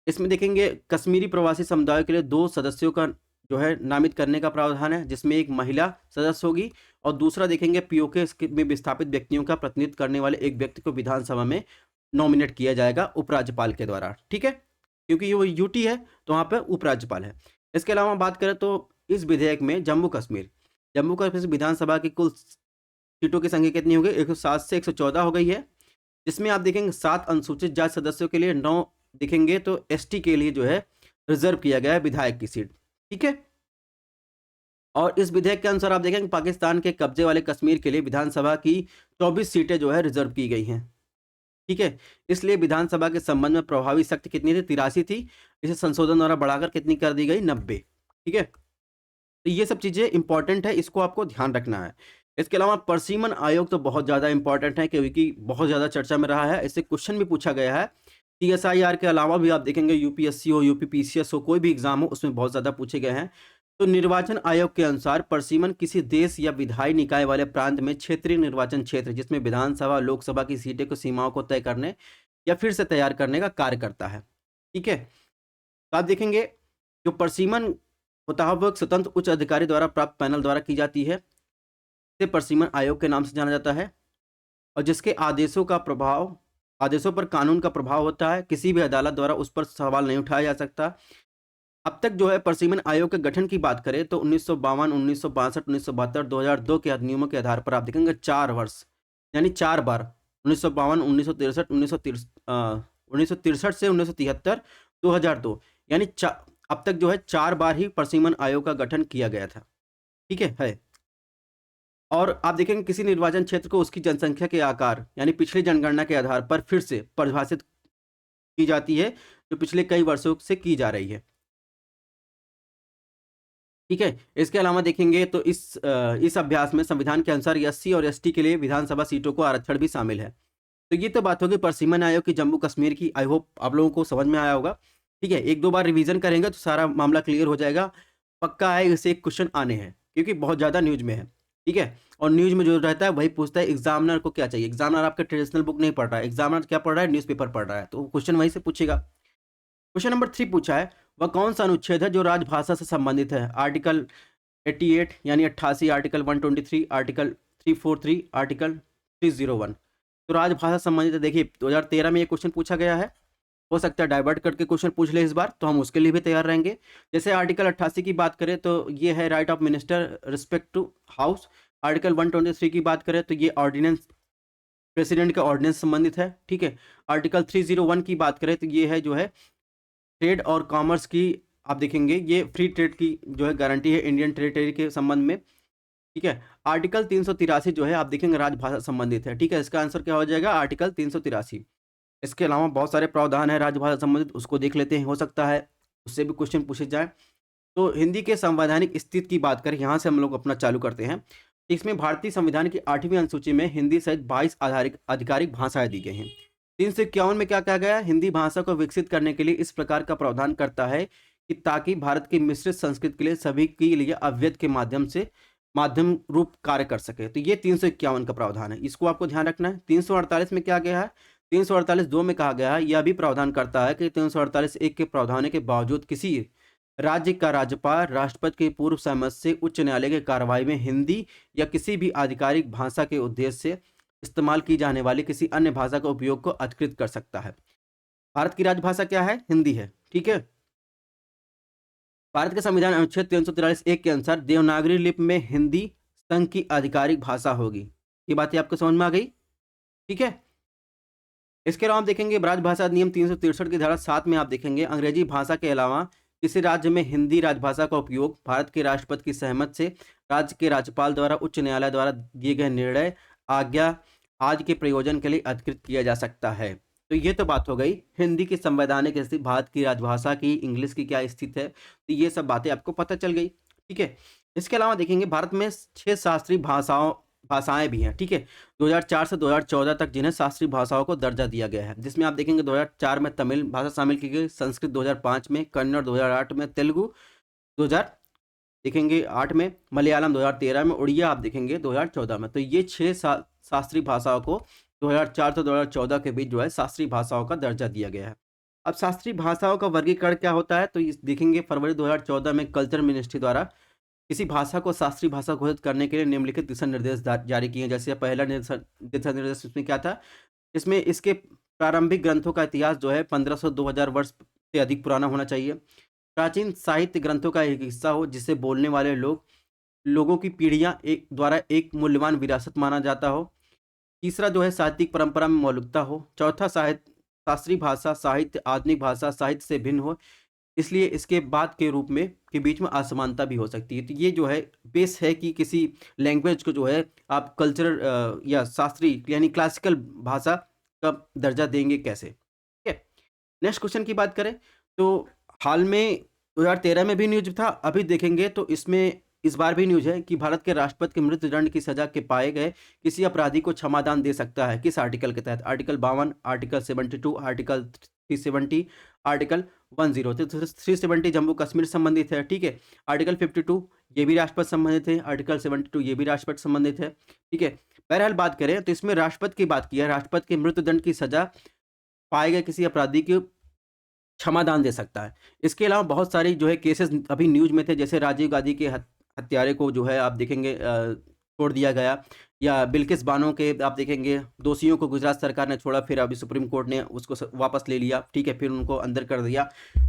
इसमें देखेंगे कश्मीरी प्रवासी समुदाय के लिए 2 सदस्यों का जो है नामित करने का प्रावधान है, जिसमें एक महिला सदस्य होगी और दूसरा देखेंगे पीओके में विस्थापित व्यक्तियों का प्रतिनिधित्व करने वाले एक व्यक्ति को विधानसभा में नॉमिनेट किया जाएगा उपराज्यपाल के द्वारा। ठीक है, क्योंकि ये वो यूटी है तो वहाँ पर उपराज्यपाल है। इसके अलावा बात करें तो इस विधेयक में जम्मू कश्मीर विधानसभा की कुल सीटों की संख्या कितनी हो गई, 107 से 114 हो गई है, जिसमें आप देखेंगे 7 अनुसूचित जाति सदस्यों के लिए, 9 देखेंगे तो एसटी के लिए जो है रिजर्व किया गया है विधायक की सीट। ठीक है, और इस विधेयक के अनुसार आप देखेंगे पाकिस्तान के कब्जे वाले कश्मीर के लिए विधानसभा की 24 सीटें जो है रिजर्व की गई हैं। ठीक है, इसलिए विधानसभा के संबंध में प्रभावी शक्ति कितनी थी, 83 थी, इसे संशोधन द्वारा बढ़ाकर कितनी कर दी गई, 90। ठीक है, तो ये सब चीज़ें इंपॉर्टेंट है, इसको आपको ध्यान रखना है। इसके अलावा परिसीमन आयोग तो बहुत ज़्यादा इंपॉर्टेंट है, क्योंकि बहुत ज़्यादा चर्चा में रहा है, इससे क्वेश्चन भी पूछा गया है। टीएसआईआर के अलावा भी आप देखेंगे यूपीएससी हो, यूपीपीसीएस हो, कोई भी एग्जाम हो उसमें बहुत ज़्यादा पूछे गए हैं। तो निर्वाचन आयोग के अनुसार परिसीमन किसी देश या विधायी निकाय वाले प्रांत में क्षेत्रीय निर्वाचन क्षेत्र जिसमें विधानसभा लोकसभा की सीटें की सीमाओं को तय करने या फिर से तैयार करने का कार्य करता है। ठीक है, तो आप देखेंगे जो परिसीमन होता है वो एक स्वतंत्र उच्च अधिकारी द्वारा प्राप्त पैनल द्वारा की जाती है, इसे परिसीमन आयोग के नाम से जाना जाता है। और जिसके आदेशों पर कानून का प्रभाव होता है, किसी भी अदालत द्वारा उस पर सवाल नहीं उठाया जा सकता। अब तक जो है परिसीमन आयोग के गठन की बात करें तो 1952, 1962, 1972, 2002 के अधिनियमों के आधार पर आप देखेंगे 4 वर्ष, यानी 4 बार 1952, 1963, 1963 से 1973, 2002, यानी अब तक जो है 4 बार ही परिसीमन आयोग का गठन किया गया था। ठीक है। और आप देखेंगे किसी निर्वाचन क्षेत्र को उसकी जनसंख्या के आकार यानी पिछली जनगणना के आधार पर फिर से परिभाषित की जाती है, जो पिछले कई वर्षों से की जा रही है। ठीक है। इसके अलावा देखेंगे तो इस अभ्यास में संविधान के अनुसार एससी और एसटी के लिए विधानसभा सीटों को आरक्षण भी शामिल है। तो ये तो बात होगी परिसीमन आयोग की जम्मू कश्मीर की। आई होप आप लोगों को समझ में आया होगा। ठीक है, 1-2 बार रिवीजन करेंगे तो सारा मामला क्लियर हो जाएगा। पक्का है इससे एक क्वेश्चन आने हैं, क्योंकि बहुत ज़्यादा न्यूज में है। ठीक है, और न्यूज में जो रहता है वही पूछता है एग्जामिनर को क्या चाहिए। एग्जामिनर आपका ट्रेडिशनल बुक नहीं पढ़ रहा है, एग्जामिनर क्या पढ़ रहा है, न्यूज़पेपर पढ़ रहा है, तो क्वेश्चन वहीं से पूछेगा। क्वेश्चन नंबर 3 पूछा है, वह कौन सा अनुच्छेद है जो राजभाषा से संबंधित है। आर्टिकल 88 यानी 88, आर्टिकल 123, आर्टिकल 343, आर्टिकल 301। तो राजभाषा संबंधित है। देखिए 2013 में ये क्वेश्चन पूछा गया है, हो सकता है डाइवर्ट करके क्वेश्चन पूछ ले इस बार, तो हम उसके लिए भी तैयार रहेंगे। जैसे आर्टिकल 88 की बात करें तो ये है right of minister respect to house. Article 123 की बात करें तो ये ऑर्डिनेंस, प्रेसिडेंट का ऑर्डिनेंस संबंधित है। ठीक है, आर्टिकल 301 की बात करें तो ये है जो है ट्रेड और कॉमर्स की, आप देखेंगे ये फ्री ट्रेड की जो है गारंटी है इंडियन टेरिटरी के संबंध में। ठीक है, आर्टिकल 383 जो है आप देखेंगे राजभाषा संबंधित है। ठीक है, इसका आंसर क्या हो जाएगा, आर्टिकल 383। इसके अलावा बहुत सारे प्रावधान है राजभाषा संबंधित, उसको देख लेते हैं, हो सकता है उससे भी क्वेश्चन पूछे जाए। तो हिंदी के संवैधानिक स्थिति की बात करें, यहाँ से हम लोग अपना चालू करते हैं। इसमें भारतीय संविधान की 8वीं अनुसूची में हिंदी सहित 22 आधिकारिक भाषाएं दी गई हैं। 351 में क्या कहा गया, हिंदी भाषा को विकसित करने के लिए इस प्रकार का प्रावधान करता है कि ताकि भारत की मिश्रित संस्कृति के लिए सभी के लिए अव्यक्त के माध्यम रूप कार्य कर सके। तो ये 351 का प्रावधान है, इसको आपको ध्यान रखना है। 348 में क्या गया है, 348(2) में कहा गया है, यह भी प्रावधान करता है कि 348(1) के प्रावधान के बावजूद किसी राज्य का राज्यपाल राष्ट्रपति के पूर्व सहमति से उच्च न्यायालय की कार्रवाई में हिंदी या किसी भी आधिकारिक भाषा के उद्देश्य से इस्तेमाल की जाने वाली किसी अन्य भाषा का उपयोग को अधिकृत कर सकता है। भारत की राजभाषा क्या है, हिंदी है। ठीक है, भारत के संविधान अनुच्छेद 343(1) के अनुसार देवनागरी लिपि में हिंदी संघ की आधिकारिक भाषा होगी। ये बातें आपको समझ में आ गई। ठीक है, इसके अलावा आप देखेंगे राजभाषा अधिनियम 363 की धारा 7 में आप देखेंगे अंग्रेजी भाषा के अलावा किसी राज्य में हिंदी राजभाषा का उपयोग भारत के राष्ट्रपति की सहमति से राज्य के राज्यपाल द्वारा उच्च न्यायालय द्वारा दिए गए निर्णय, आज्ञा आदि के प्रयोजन के लिए अधिकृत किया जा सकता है। तो ये तो बात हो गई हिंदी की संवैधानिक स्थिति, भारत की राजभाषा की, इंग्लिश की क्या स्थिति है, तो ये सब बातें आपको पता चल गई। ठीक है, इसके अलावा देखेंगे भारत में 6 शास्त्रीय भाषाएं भी हैं। ठीक है, 2004 से 2014 तक जिन्हें शास्त्रीय भाषाओं को दर्जा दिया गया है, जिसमें आप देखेंगे 2004 में तमिल भाषा शामिल की गई, संस्कृत 2005 में, कन्नड़ 2008 में, तेलुगु 2000 देखेंगे 8 में, मलयालम 2013 में, उड़िया आप देखेंगे 2014 में। तो ये 6 शास्त्रीय भाषाओं को 2004 से 2014 के बीच जो है शास्त्रीय भाषाओं का दर्जा दिया गया है। अब शास्त्रीय भाषाओं का वर्गीकरण क्या होता है, तो देखेंगे फरवरी 2014 में कल्चर मिनिस्ट्री द्वारा किसी भाषा को शास्त्रीय भाषा घोषित करने के लिए निम्नलिखित दिशा निर्देश जारी किए। जैसे पहला दिशा निर्देश इसमें क्या था, इसमें इसके प्रारंभिक ग्रंथों का इतिहास जो है 1500-2000 वर्ष से अधिक पुराना होना चाहिए। प्राचीन साहित्य ग्रंथों का एक हिस्सा हो जिसे बोलने वाले लोगों की पीढ़ियां द्वारा एक मूल्यवान विरासत माना जाता हो। तीसरा जो है साहित्यिक परंपरा में मौलिकता हो। चौथा शास्त्रीय भाषा साहित्य आधुनिक भाषा साहित्य से भिन्न हो, इसलिए इसके बाद के बीच में असमानता भी हो सकती है। तो ये जो है बेस है कि किसी लैंग्वेज को जो है आप कल्चरल या शास्त्रीय यानी क्लासिकल भाषा का दर्जा देंगे कैसे। ठीक है, नेक्स्ट क्वेश्चन की बात करें तो हाल में 2013 में भी न्यूज था, अभी देखेंगे तो इसमें इस बार भी न्यूज है कि भारत के राष्ट्रपति के मृत्युदंड की सजा के पाए गए किसी अपराधी को क्षमादान दे सकता है। किस आर्टिकल के तहत, आर्टिकल 52, आर्टिकल 72, आर्टिकल 370, आर्टिकल 10। तो 370 जम्मू कश्मीर संबंधित है। ठीक है, आर्टिकल 52 ये भी राष्ट्रपति संबंधित है, आर्टिकल 72 ये भी राष्ट्रपति संबंधित है। ठीक है, बहरहाल बात करें तो इसमें राष्ट्रपति की बात की है, राष्ट्रपति के मृत्युदंड की सजा पाए गए किसी अपराधी को क्षमादान दे सकता है। इसके अलावा बहुत सारी जो है केसेस अभी न्यूज में थे, जैसे राजीव गांधी के हत्यारे को जो है आप देखेंगे छोड़ दिया गया, या बिल्किस बानो के आप देखेंगे दोषियों को गुजरात सरकार ने छोड़ा, फिर अभी सुप्रीम कोर्ट ने उसको वापस ले लिया, ठीक है, फिर उनको अंदर कर दिया।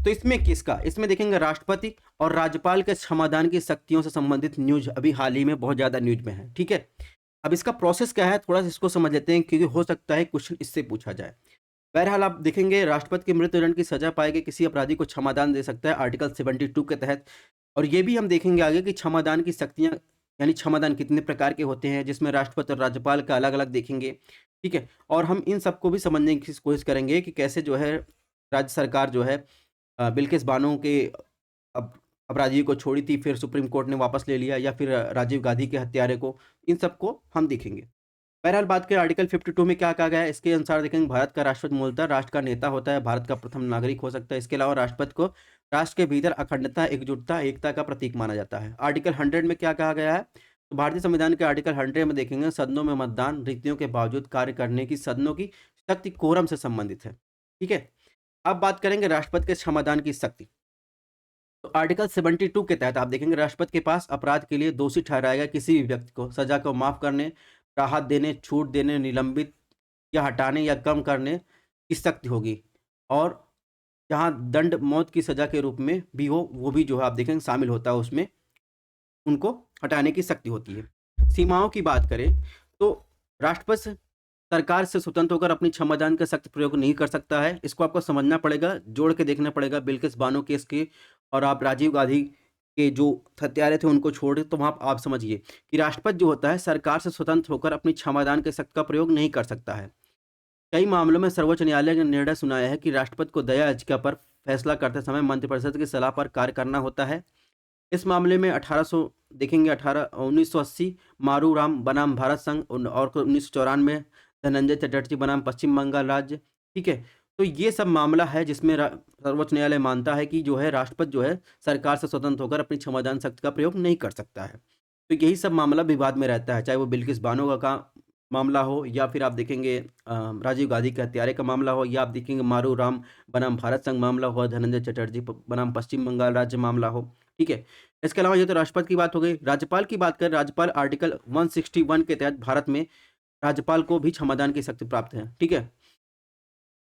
तो इसमें किसका, इसमें देखेंगे राष्ट्रपति और राज्यपाल के क्षमादान की शक्तियों से संबंधित न्यूज अभी हाल ही में बहुत ज़्यादा न्यूज में है, ठीक है। अब इसका प्रोसेस क्या है, थोड़ा सा इसको समझ लेते हैं, क्योंकि हो सकता है क्वेश्चन इससे पूछा जाए। बहरहाल आप देखेंगे राष्ट्रपति की मृत्युदंड की सजा पाए गए किसी अपराधी को क्षमादान दे सकता है आर्टिकल 72 के तहत। और ये भी हम देखेंगे आगे कि क्षमादान की शक्तियां, यानी क्षमादान कितने प्रकार के होते हैं, जिसमें राष्ट्रपति और राज्यपाल का अलग अलग देखेंगे, ठीक है। और हम इन सबको भी समझने की कोशिश करेंगे कि कैसे जो है राज्य सरकार जो है बिल्किस बानो के अपराधियों को छोड़ी थी, फिर सुप्रीम कोर्ट ने वापस ले लिया, या फिर राजीव गांधी के हत्यारे को, इन सबको हम देखेंगे। बहरहाल बात करें आर्टिकल 52 में क्या कहा गया है, इसके अनुसार देखेंगे भारत का राष्ट्रपति मूलतः राष्ट्र का नेता होता है, भारत का प्रथम नागरिक हो सकता है। इसके अलावा राष्ट्रपति को राष्ट्र के भीतर अखंडता, एकजुटता, एकता का प्रतीक माना जाता है। आर्टिकल 100 में क्या कहा गया है, तो भारतीय संविधान के आर्टिकल 100 में देखेंगे सदनों में मतदान रीतियों के बावजूद कार्य करने की सदनों की शक्ति कोरम से संबंधित है, ठीक है। अब बात करेंगे राष्ट्रपति के क्षमादान की शक्ति। तो आर्टिकल 72 के तहत आप देखेंगे राष्ट्रपति के पास अपराध के लिए दोषी ठहराया गया किसी भी व्यक्ति को सजा को माफ करने, राहत देने, छूट देने, निलंबित या हटाने या कम करने की शक्ति होगी। और जहाँ दंड मौत की सजा के रूप में भी हो, वो भी जो है आप देखेंगे शामिल होता है उसमें, उनको हटाने की शक्ति होती है। सीमाओं की बात करें तो राष्ट्रपति सरकार से स्वतंत्र होकर अपनी क्षमादान का सख्त प्रयोग नहीं कर सकता है। इसको आपको समझना पड़ेगा, जोड़ के देखना पड़ेगा बिल्किस बानो केस के और आप राजीव गांधी के जो हत्यारे थे उनको छोड़, तो वहाँ आप समझिए कि राष्ट्रपति जो होता है सरकार से स्वतंत्र होकर अपनी क्षमादान के शक्ति का प्रयोग नहीं कर सकता है। कई मामलों में सर्वोच्च न्यायालय ने निर्णय सुनाया है कि राष्ट्रपति को दया याचिका पर फैसला करते समय मंत्रिपरिषद की सलाह पर कार्य करना होता है। इस मामले में 1980 मारू राम बनाम भारत संघ और 1994 धनंजय चटर्जी बनाम पश्चिम बंगाल राज्य, ठीक है। तो ये सब मामला है जिसमें सर्वोच्च न्यायालय मानता है कि जो है राष्ट्रपति जो है सरकार से स्वतंत्र होकर अपनी क्षमादान शक्ति का प्रयोग नहीं कर सकता है। तो यही सब मामला विवाद में रहता है, चाहे वो बिल्किस बानो का मामला हो, या फिर आप देखेंगे राजीव गांधी के हत्यारे का मामला हो, या आप देखेंगे मारू राम बनाम भारत संघ मामला हो, धनंजय चटर्जी बनाम पश्चिम बंगाल राज्य मामला हो, ठीक है। इसके अलावा ये तो राष्ट्रपति की बात हो गई। राज्यपाल की बात करें, राज्यपाल आर्टिकल 161 के तहत भारत में राज्यपाल को भी क्षमादान की शक्ति प्राप्त है, ठीक है।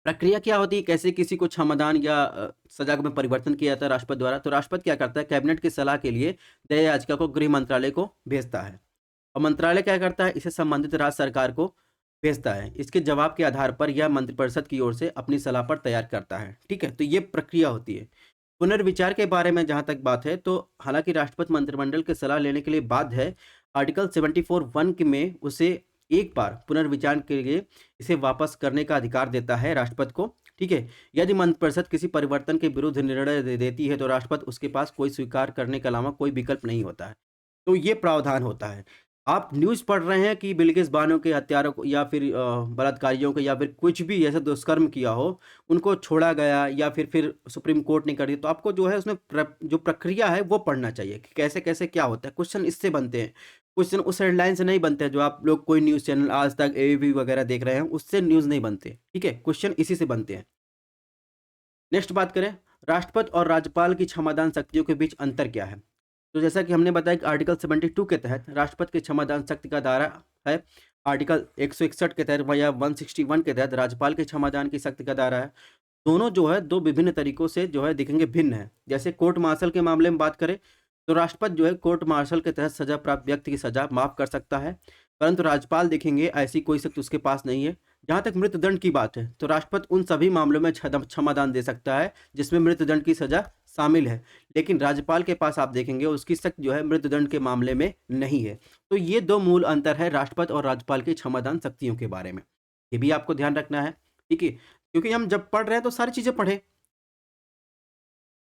प्रक्रिया क्या होती है, कैसे किसी को क्षमादान या सजा में परिवर्तन किया जाता है राष्ट्रपति द्वारा, तो राष्ट्रपति क्या करता है, कैबिनेट की सलाह के लिए दया याचिका को गृह मंत्रालय को भेजता है, और मंत्रालय क्या करता है, इसे संबंधित राज्य सरकार को भेजता है। इसके जवाब के आधार पर यह मंत्रिपरिषद की ओर से अपनी सलाह पर तैयार करता है, ठीक है। तो ये प्रक्रिया होती है। पुनर्विचार के बारे में जहाँ तक बात है, तो हालांकि राष्ट्रपति मंत्रिमंडल की सलाह लेने के लिए बाध्य है। आर्टिकल 74(1) में उसे एक बार पुनर्विचार के लिए इसे वापस करने का अधिकार देता है राष्ट्रपति को, ठीक है। यदि मंत्रिपरिषद किसी परिवर्तन के विरुद्ध निर्णय देती है तो राष्ट्रपति उसके पास कोई स्वीकार करने के अलावा कोई विकल्प नहीं होता है। तो ये प्रावधान होता है। आप न्यूज़ पढ़ रहे हैं कि बिल्किस बानो के हत्यारों को या फिर बलात्कारियों को या फिर कुछ भी ऐसा दुष्कर्म किया हो, उनको छोड़ा गया या फिर सुप्रीम कोर्ट ने कर दिया, तो आपको जो है उसमें जो प्रक्रिया है वो पढ़ना चाहिए कि कैसे कैसे क्या होता है। क्वेश्चन इससे बनते हैं, क्वेश्चन उस हेडलाइन से नहीं बनते हैं जो आप लोग कोई न्यूज़ चैनल आज तक एबीपी वगैरह देख रहे हैं, उससे न्यूज़ नहीं बनते, ठीक है। क्वेश्चन इसी से बनते हैं। नेक्स्ट बात करें, राष्ट्रपति और राज्यपाल की क्षमादान शक्तियों के बीच अंतर क्या है। तो जैसा कि हमने बताया कि आर्टिकल 72 के तहत राष्ट्रपति की क्षमादान शक्ति का दायरा है, आर्टिकल 161 के तहत या 161 के तहत राज्यपाल के क्षमादान की शक्ति का दायरा है। दोनों जो है दो विभिन्न तरीकों से जो है दिखेंगे भिन्न है। जैसे कोर्ट मार्शल के मामले में बात करें तो राष्ट्रपति जो है कोर्ट मार्शल के तहत सजा प्राप्त व्यक्ति की सजा माफ कर सकता है, परंतु राज्यपाल देखेंगे ऐसी कोई शक्ति उसके पास नहीं है। जहाँ तक मृत्युदंड की बात है तो राष्ट्रपति उन सभी मामलों में क्षमादान दे सकता है जिसमें मृत्युदंड की सजा शामिल है, लेकिन राज्यपाल के पास आप देखेंगे उसकी शक्ति जो है मृत्युदंड के मामले में नहीं है। तो ये दो मूल अंतर है राष्ट्रपति और राज्यपाल की क्षमादान शक्तियों के बारे में, ये भी आपको ध्यान रखना है, ठीक है। क्योंकि हम जब पढ़ रहे हैं तो सारी चीज़ें पढ़े।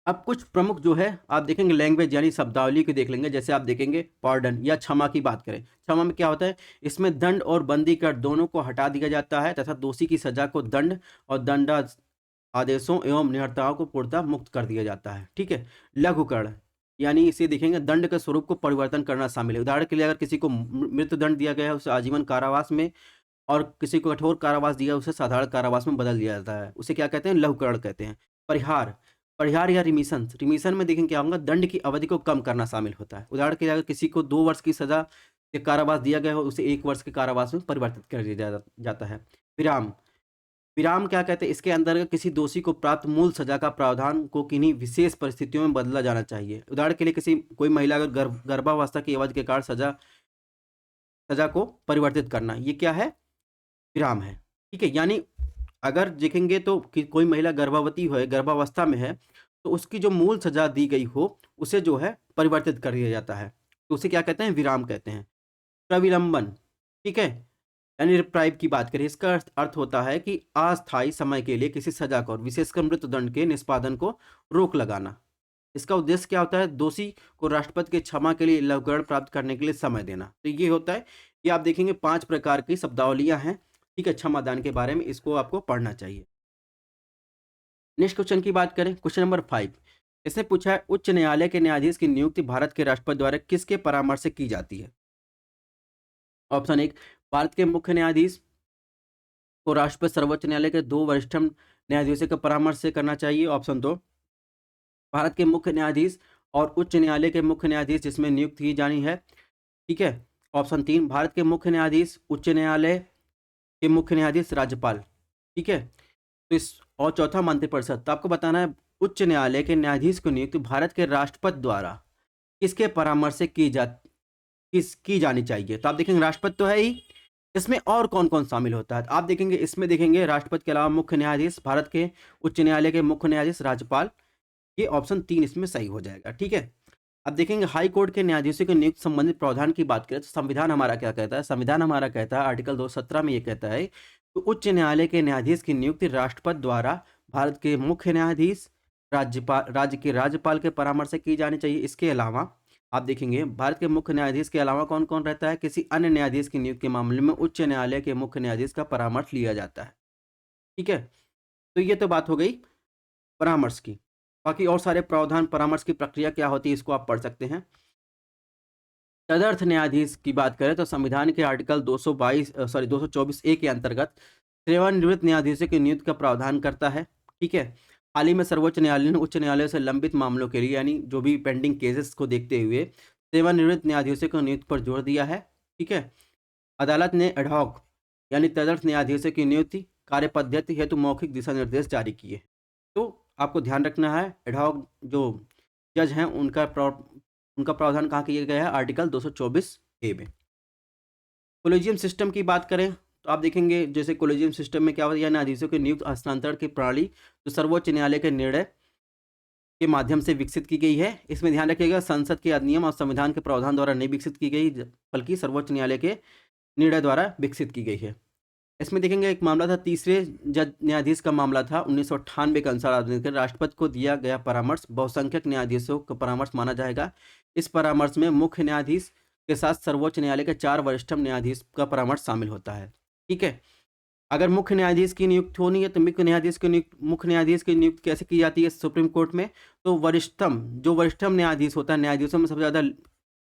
अब कुछ प्रमुख जो है आप देखेंगे लैंग्वेज यानी शब्दावली की देख लेंगे। जैसे आप देखेंगे पार्डन या क्षमा की बात करें, क्षमा में क्या होता है, इसमें दंड और बंदी कर दोनों को हटा दिया जाता है तथा दोषी की सजा को दंड और दंडा आदेशों एवं निहत्ताओं को पूर्णतः मुक्त कर दिया जाता है, ठीक है। लघुकरण यानी इसे देखेंगे दंड के स्वरूप को परिवर्तन करना शामिल है। उदाहरण के लिए अगर किसी को मृत्यु दंड दिया गया है उसे आजीवन कारावास में, और किसी को कठोर कारावास दिया उसे साधारण कारावास में बदल दिया जाता है, उसे क्या कहते हैं, लघुकरण कहते हैं। परिहार, परिहार या रिमिशन, रिमिशन में देखेंगे क्या होगा, दंड की अवधि को कम करना शामिल होता है। उदाहरण के लिए अगर किसी को 2 वर्ष की सजा कारावास दिया गया हो उसे 1 वर्ष के कारावास में परिवर्तित कर दिया जाता है। विराम विराम क्या कहते हैं? इसके अंतर्गत किसी दोषी को प्राप्त मूल सजा का प्रावधान को किन्हीं विशेष परिस्थितियों में बदला जाना चाहिए। उदाहरण के लिए कोई महिला अगर गर्भावस्था की अवधि के कारण सजा को परिवर्तित करना, ये क्या है? विराम है। ठीक है, यानी अगर देखेंगे तो कि कोई महिला गर्भवती है, गर्भावस्था में है, तो उसकी जो मूल सजा दी गई हो उसे जो है परिवर्तित कर दिया जाता है, तो उसे क्या कहते हैं? विराम कहते हैं। प्रविलंबन, ठीक है, यानी रिप्राइव की बात करें, इसका अर्थ होता है कि अस्थायी समय के लिए किसी सजा को, विशेषकर मृत्युदंड के निष्पादन को रोक लगाना। इसका उद्देश्य क्या होता है? दोषी को राष्ट्रपति की क्षमा के लिए लवकरण प्राप्त करने के लिए समय देना। तो ये होता है, ये आप देखेंगे 5 प्रकार की शब्दावलियां हैं, ठीक है, क्षमादान के बारे में, इसको आपको पढ़ना चाहिए। नेक्स्ट क्वेश्चन की बात करें, क्वेश्चन नंबर 5, इसने पूछा है उच्च न्यायालय के न्यायाधीश की नियुक्ति भारत के राष्ट्रपति द्वारा किसके परामर्श से की जाती है? ऑप्शन 1, भारत के मुख्य न्यायाधीश को राष्ट्रपति सर्वोच्च न्यायालय के 2 वरिष्ठतम न्यायाधीशों के परामर्श से करना चाहिए। ऑप्शन 2, भारत के मुख्य न्यायाधीश और उच्च न्यायालय के मुख्य न्यायाधीश जिसमें नियुक्त की जानी है, ठीक है। ऑप्शन 3, भारत के मुख्य न्यायाधीश, उच्च न्यायालय के मुख्य न्यायाधीश, राज्यपाल, ठीक है। तो इस और चौथा मंत्रिपरिषद। तो आपको बताना है उच्च न्यायालय के न्यायाधीश को नियुक्ति भारत के राष्ट्रपति द्वारा किसके परामर्श से की जानी चाहिए? तो आप देखेंगे राष्ट्रपति तो है ही, इसमें और कौन कौन शामिल होता है? आप देखेंगे इसमें देखेंगे राष्ट्रपति के अलावा मुख्य न्यायाधीश, भारत के उच्च न्यायालय के मुख्य न्यायाधीश, राज्यपाल, ये ऑप्शन 3 इसमें सही हो जाएगा, ठीक है। अब देखेंगे हाई कोर्ट के न्यायाधीशों के नियुक्त संबंधित प्रावधान की बात करें तो संविधान हमारा क्या कहता है? संविधान हमारा कहता है आर्टिकल 217 में ये कहता है कि उच्च न्यायालय के न्यायाधीश की नियुक्ति राष्ट्रपति द्वारा भारत के मुख्य न्यायाधीश, राज्य के राज्यपाल के परामर्श से की जानी चाहिए। इसके अलावा आप देखेंगे भारत के मुख्य न्यायाधीश के अलावा कौन कौन रहता है? किसी अन्य न्यायाधीश की नियुक्ति के मामले में उच्च न्यायालय के मुख्य न्यायाधीश का परामर्श लिया जाता है, ठीक है। तो ये तो बात हो गई परामर्श की। बाकी और सारे प्रावधान, परामर्श की प्रक्रिया क्या होती है, इसको आप पढ़ सकते हैं। तदर्थ न्यायाधीश की बात करें तो संविधान के आर्टिकल 224A के अंतर्गत सेवानिवृत्त न्यायाधीशों की नियुक्ति का प्रावधान करता है, ठीक है। हाल ही में सर्वोच्च न्यायालय ने उच्च न्यायालय से लंबित मामलों के लिए, यानी जो भी पेंडिंग केसेस को देखते हुए सेवानिवृत्त न्यायाधीशों की नियुक्ति पर जोर दिया है, ठीक है। अदालत ने एडहॉक यानी तदर्थ न्यायाधीशों की नियुक्ति कार्य पद्धति हेतु मौखिक दिशा निर्देश जारी किए। तो आपको ध्यान रखना है एडहॉक जो जज हैं उनका प्रावधान कहाँ किया गया है? आर्टिकल 224A में। कोलेजियम सिस्टम की बात करें तो आप देखेंगे जैसे कोलेजियम सिस्टम में क्या होता है, न्यायाधीशों के नियुक्त हस्तांतरण की प्रणाली जो सर्वोच्च न्यायालय के निर्णय के माध्यम से विकसित की गई है। इसमें ध्यान रखिएगा संसद के अधिनियम और संविधान के प्रावधान द्वारा नहीं विकसित की गई, बल्कि सर्वोच्च न्यायालय के निर्णय द्वारा विकसित की गई है। इसमें देखेंगे एक मामला था, तीसरे जज न्यायाधीश का मामला था 1998 के अनुसार राष्ट्रपति को दिया गया परामर्श बहुसंख्यक न्यायाधीशों का परामर्श माना जाएगा। इस परामर्श में मुख्य न्यायाधीश के साथ सर्वोच्च न्यायालय के 4 वरिष्ठतम न्यायाधीश का परामर्श शामिल होता है, ठीक है। अगर मुख्य न्यायाधीश की नियुक्ति होनी है तो मुख्य न्यायाधीश की नियुक्ति कैसे की जाती है सुप्रीम कोर्ट में? तो जो वरिष्ठतम न्यायाधीश होता है, न्यायाधीशों में सबसे ज़्यादा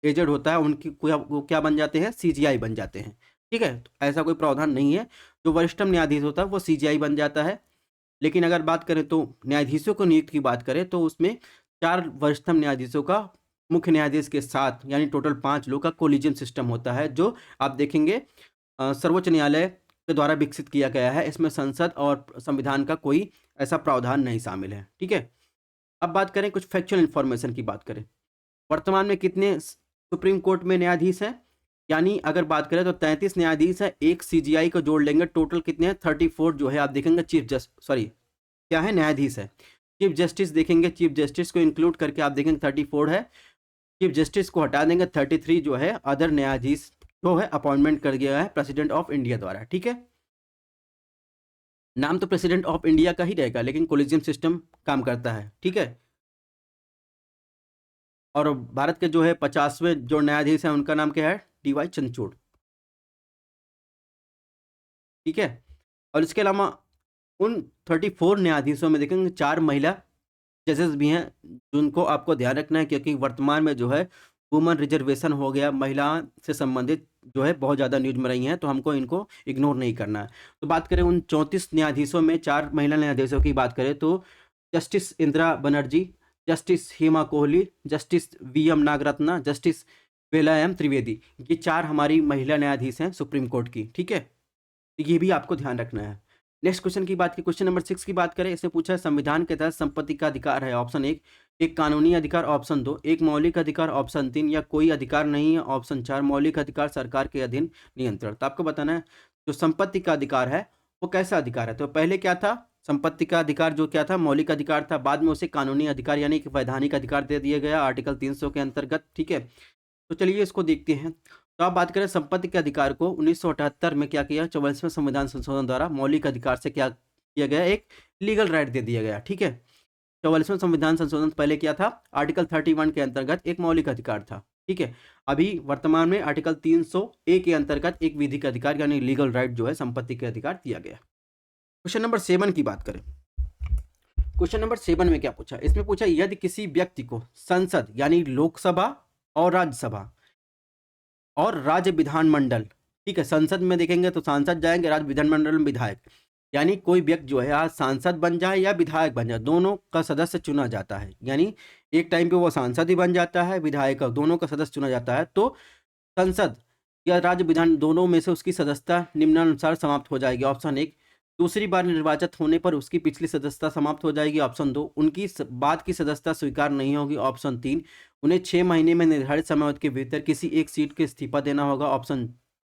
एजेड होता है, उनकी वो क्या बन जाते हैं? CJI बन जाते हैं, ठीक है। तो ऐसा कोई प्रावधान नहीं है, जो वरिष्ठतम न्यायाधीश होता है वो CJI बन जाता है। लेकिन अगर बात करें तो न्यायाधीशों को नियुक्ति की बात करें तो उसमें 4 वरिष्ठतम न्यायाधीशों का मुख्य न्यायाधीश के साथ यानी टोटल 5 लोग का कोलिजियम सिस्टम होता है, जो आप देखेंगे सर्वोच्च न्यायालय के द्वारा विकसित किया गया है। इसमें संसद और संविधान का कोई ऐसा प्रावधान नहीं शामिल है, ठीक है। अब बात करें कुछ फैक्चुअल इन्फॉर्मेशन की बात करें। वर्तमान में कितने सुप्रीम कोर्ट में न्यायाधीश हैं? यानी अगर बात करें तो 33 न्यायाधीश है, एक CJI को जोड़ लेंगे, टोटल कितने हैं? 34 जो है आप देखेंगे क्या है? न्यायाधीश है। चीफ जस्टिस देखेंगे, चीफ जस्टिस को इंक्लूड करके आप देखेंगे 34 है। चीफ जस्टिस को हटा देंगे, 33 जो है अदर न्यायाधीश जो है अपॉइंटमेंट कर दिया है प्रेसिडेंट ऑफ इंडिया द्वारा, ठीक है। नाम तो प्रेसिडेंट ऑफ इंडिया का ही रहेगा, लेकिन कोलिजियम सिस्टम काम करता है, ठीक है। और भारत के जो है 50वें जो न्यायाधीश हैं उनका नाम क्या है? DY चंद्रचूड़, ठीक है। और इसके अलावा उन 34 न्यायाधीशों में देखेंगे 4 महिला जजेस भी हैं, जिनको आपको ध्यान रखना है, क्योंकि वर्तमान में जो है वुमन रिजर्वेशन हो गया, महिला से संबंधित जो है बहुत ज़्यादा न्यूज में रही हैं, तो हमको इनको इग्नोर नहीं करना है। तो बात करें उन 34 न्यायाधीशों में 4 महिला न्यायाधीशों की बात करें तो justice Indira Banerjee, justice Hema Kohli, justice VM Nagarathna, justice Bela M Trivedi, ये 4 हमारी महिला न्यायाधीश हैं सुप्रीम कोर्ट की, ठीक है? तो ये भी आपको ध्यान रखना है। नेक्स्ट क्वेश्चन की बात की, क्वेश्चन नंबर 6 की बात करें, इसमें पूछा है संविधान के तहत संपत्ति का अधिकार है, ऑप्शन 1, एक कानूनी अधिकार, ऑप्शन 2, एक मौलिक अधिकार, ऑप्शन 3, या कोई अधिकार नहीं है, ऑप्शन 4, मौलिक अधिकार सरकार के अधीन नियंत्रण। तो आपको बताना है जो संपत्ति का अधिकार है वो कैसा अधिकार है। तो पहले क्या था, संपत्ति का अधिकार जो क्या था, मौलिक अधिकार था, बाद में उसे कानूनी अधिकार यानी कि वैधानिक अधिकार दे दिया गया आर्टिकल 300 के अंतर्गत, ठीक है? तो चलिए इसको देखते हैं। तो आप बात करें संपत्ति के अधिकार को 1978 में क्या किया, 44वें संविधान संशोधन द्वारा मौलिक अधिकार से क्या किया गया, एक लीगल राइट दे दिया गया, ठीक है? 44वें संविधान संशोधन पहले क्या था, आर्टिकल 31 के अंतर्गत एक मौलिक अधिकार था, ठीक है? अभी वर्तमान में आर्टिकल 300A के अंतर्गत एक विधिक अधिकार यानी लीगल राइट जो है संपत्ति के अधिकार दिया गया। क्वेश्चन नंबर 7 की बात करें, क्वेश्चन नंबर 7 में क्या पूछा, इसमें पूछा यदि किसी व्यक्ति को संसद यानी लोकसभा और राज्यसभा और राज्य विधानमंडल, ठीक है, संसद में देखेंगे तो सांसद जाएंगे, राज्य विधानमंडल में विधायक, यानी कोई व्यक्ति जो है आज सांसद बन जाए या विधायक बन जाए, दोनों का सदस्य चुना जाता है, यानी एक टाइम पे वो सांसद ही बन जाता है, विधायक दोनों का सदस्य चुना जाता है, तो संसद या राज्य विधान दोनों में से उसकी सदस्यता निम्नानुसार समाप्त हो जाएगी। ऑप्शन 1, दूसरी बार निर्वाचित होने पर उसकी पिछली सदस्यता समाप्त हो जाएगी। ऑप्शन 2, उनकी बाद की सदस्यता स्वीकार नहीं होगी। ऑप्शन 3, उन्हें 6 महीने में निर्धारित समयावधि के भीतर किसी एक सीट के इस्तीफा देना होगा। ऑप्शन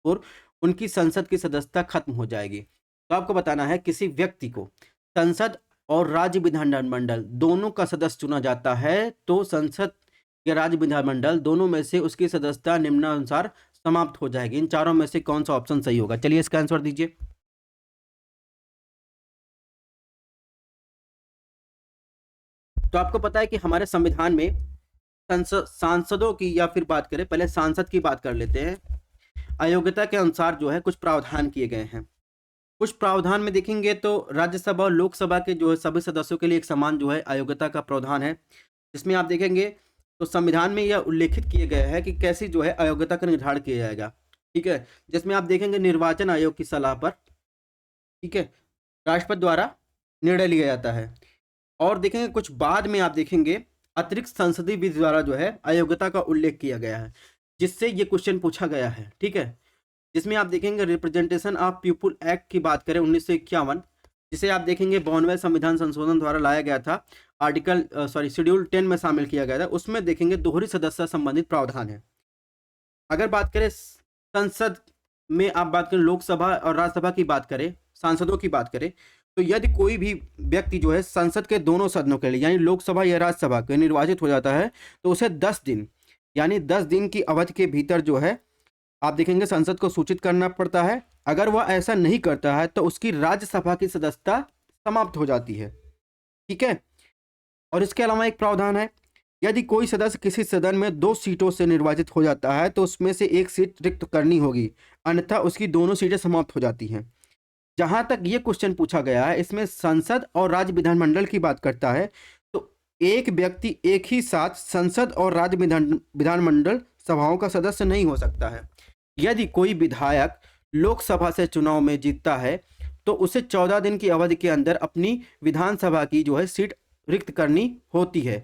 4, उनकी संसद की सदस्यता खत्म हो जाएगी। तो आपको बताना है किसी व्यक्ति को संसद और राज्य विधानमंडल दोनों का सदस्य चुना जाता है तो संसद या राज्य विधानमंडल दोनों में से उसकी सदस्यता निम्नानुसार समाप्त हो जाएगी। इन चारों में से कौन सा ऑप्शन सही होगा, चलिए इसका आंसर दीजिए। तो आपको पता है कि हमारे संविधान में सांसदों की, या फिर बात करें पहले सांसद की बात कर लेते हैं, अयोग्यता के अनुसार जो है कुछ प्रावधान किए गए हैं। कुछ प्रावधान में देखेंगे तो राज्यसभा और लोकसभा के जो है सभी सदस्यों के लिए एक समान जो है अयोग्यता का प्रावधान है, जिसमें आप देखेंगे तो संविधान में यह उल्लेखित किए गए हैं कि कैसी जो है अयोग्यता का निर्धारण किया जाएगा, ठीक है? जिसमें आप देखेंगे निर्वाचन आयोग की सलाह पर, ठीक है, राष्ट्रपति द्वारा निर्णय लिया जाता है। और देखेंगे कुछ बाद में आप देखेंगे अतिरिक्त संसदीय विधि द्वारा जो है अयोग्यता का उल्लेख किया गया है, जिससे ये क्वेश्चन पूछा गया है, ठीक है? जिसमें आप देखेंगे रिप्रेजेंटेशन ऑफ पीपुल एक्ट की बात करें 1951, जिसे आप देखेंगे 92वें संविधान संशोधन द्वारा लाया गया था, आर्टिकल शेड्यूल 10 में शामिल किया गया था, उसमें देखेंगे दोहरी सदस्यता संबंधित प्रावधान है। अगर बात करें संसद में, आप बात करें लोकसभा और राज्यसभा की बात करें, सांसदों की बात करें, तो यदि कोई भी व्यक्ति जो है संसद के दोनों सदनों के लिए यानी लोकसभा या राज्यसभा के निर्वाचित हो जाता है तो उसे 10 दिन यानी 10 दिन की अवधि के भीतर जो है आप देखेंगे संसद को सूचित करना पड़ता है। अगर वह ऐसा नहीं करता है तो उसकी राज्यसभा की सदस्यता समाप्त हो जाती है, ठीक है? और इसके अलावा एक प्रावधान है, यदि कोई सदस्य किसी सदन में 2 सीटों से निर्वाचित हो जाता है तो उसमें से एक सीट रिक्त करनी होगी, अन्यथा उसकी दोनों सीटें समाप्त हो जाती हैं। जहां तक ये क्वेश्चन पूछा गया है इसमें संसद और राज्य विधानमंडल की बात करता है, तो एक व्यक्ति एक ही साथ संसद और राज्य विधानमंडल सभाओं का सदस्य नहीं हो सकता है। यदि कोई विधायक लोकसभा से चुनाव में जीतता है तो उसे 14 दिन की अवधि के अंदर अपनी विधानसभा की जो है सीट रिक्त करनी होती है,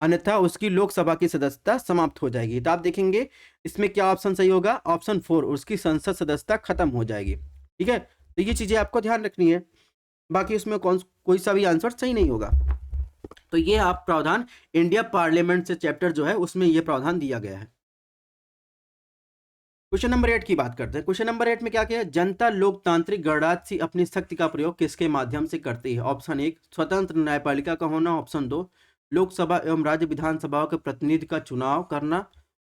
अन्यथा उसकी लोकसभा की सदस्यता समाप्त हो जाएगी। तो आप देखेंगे इसमें क्या ऑप्शन सही होगा, ऑप्शन 4, उसकी संसद सदस्यता खत्म हो जाएगी, ठीक है? तो ये चीजें आपको ध्यान रखनी है, बाकी इसमें कोई सा भी आंसर सही नहीं होगा। तो ये आप प्रावधान इंडिया पार्लियामेंट से चैप्टर जो है उसमें ये प्रावधान दिया गया है। क्वेश्चन नंबर 8 की बात करते हैं। क्वेश्चन नंबर 8 में क्या किया है, जनता लोकतांत्रिक गणराज्य अपनी शक्ति का प्रयोग किसके माध्यम से करती है? ऑप्शन 1, स्वतंत्र न्यायपालिका का होना। ऑप्शन 2, लोकसभा एवं राज्य विधानसभाओं के प्रतिनिधि का चुनाव करना।